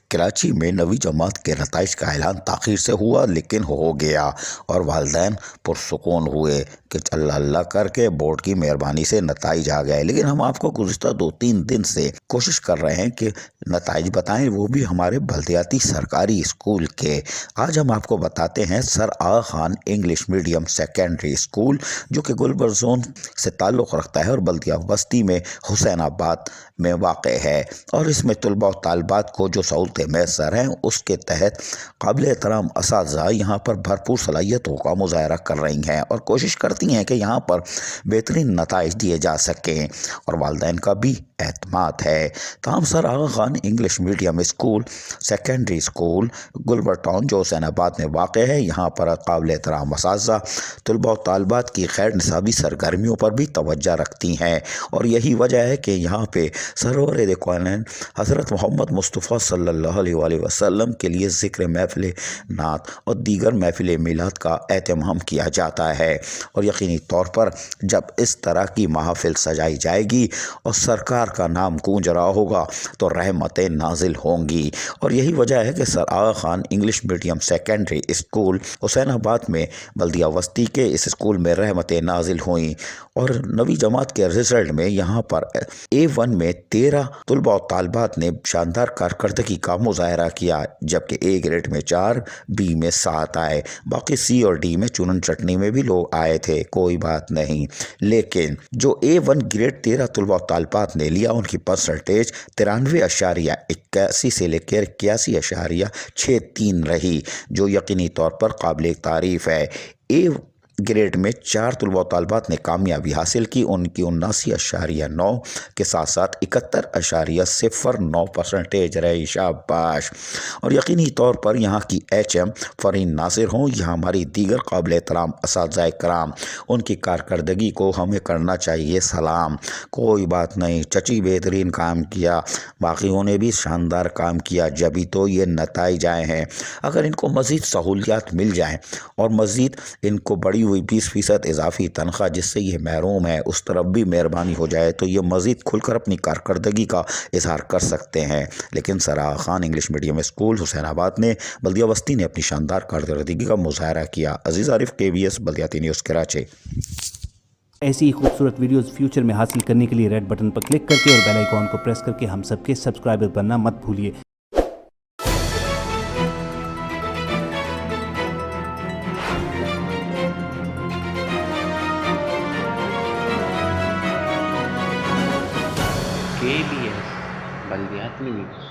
کراچی میں نویں جماعت کے نتائج کا اعلان تاخیر سے ہوا لیکن ہو گیا اور والدین پرسکون ہوئے کہ اللہ اللہ کر کے بورڈ کی مہربانی سے نتائج آ گئے۔ لیکن ہم آپ کو گزشتہ 2-3 دن سے کوشش کر رہے ہیں کہ نتائج بتائیں، وہ بھی ہمارے بلدیاتی سرکاری اسکول کے۔ آج ہم آپ کو بتاتے ہیں sir Agha Khan English medium secondary school, جو کہ گلبرگ زون سے تعلق رکھتا ہے اور بلدیہ وسطی میں حسین آباد میں واقع ہے، اور اس میں طلباء و طالبات کو جو سہولتیں میسر ہیں اس کے تحت قابل احترام اساتذہ یہاں پر بھرپور صلاحیتوں کا مظاہرہ کر رہی ہیں اور کوشش کرتی ہیں کہ یہاں پر بہترین نتائج دیے جا سکیں، اور والدین کا بھی اعتماد ہے۔ تاہم sir Agha Khan English medium school secondary school Gulberg town جو حسین آباد میں واقع ہے، یہاں پر قابل احترام اساتذہ طلباء و طالبات کی غیر نصابی سرگرمیوں پر بھی توجہ رکھتی ہیں، اور یہی وجہ ہے کہ یہاں پہ سرور کونین حضرت محمد مصطفیٰ صلی اللہ علیہ وآلہ وسلم کے لیے ذکر محفل نعت اور دیگر محفل میلاد کا اہتمام کیا جاتا ہے، اور یقینی طور پر جب اس طرح کی محافل سجائی جائے گی اور سرکار کا نام گونج رہا ہوگا تو رحمتیں نازل ہوں گی، اور یہی وجہ ہے کہ sir Agha Khan English medium secondary school Hussainabad میں بلدیہ وسطی کے اس اسکول میں رحمتیں نازل ہوئیں، اور نویں جماعت کے رزلٹ میں یہاں پر A1 میں 13 طلباء و طالبات نے شاندار کارکردگی کا مظاہرہ کیا، جبکہ A گریڈ میں 4، B میں 7 آئے، باقی C اور D میں چنن چٹنی میں بھی لوگ آئے تھے، کوئی بات نہیں۔ لیکن جو A1 گریڈ 13 طلباء و طالبات نے لیا ان کی پرسنٹیج 93.81 سے لے کر 81.63 رہی، جو یقینی طور پر قابل تعریف ہے۔ A گریڈ میں 4 طلباء و طالبات نے کامیابی حاصل کی، ان کی 79.9 کے ساتھ ساتھ 71.09 پرسنٹیج رہی، شاباش۔ اور یقینی طور پر یہاں کی HM فرین ناصر ہوں یا ہماری دیگر قابل احترام اساتذہ کرام، ان کی کارکردگی کو ہمیں کرنا چاہیے سلام، کوئی بات نہیں، چچی بہترین کام کیا، باقیوں نے بھی شاندار کام کیا، جبھی تو یہ نتائج آئے ہیں۔ اگر ان کو مزید سہولیات مل جائیں اور مزید ان کو بڑی ہوئی 20% اضافی تنخواہ جس سے یہ محروم ہے اس طرف بھی مہربانی ہو جائے تو یہ مزید کھل کر اپنی کارکردگی کا اظہار کر سکتے ہیں۔ لیکن سر Agha Khan English medium school حسین آباد نے بلدیہ وسطی نے اپنی شاندار کارکردگی کا مظاہرہ کیا۔ عزیز عارف، KBS بلدیاتی نیوز کراچی۔ ایسی ہی خوبصورت ویڈیوز فیوچر میں حاصل کرنے کے لیے ریڈ بٹن پر کلک کر کے اور بیل آئیکن کو پریس کر کے ہم سب کے سبسکرائبر بننا مت بھولیے۔ KBS بلدیاتی نیوز۔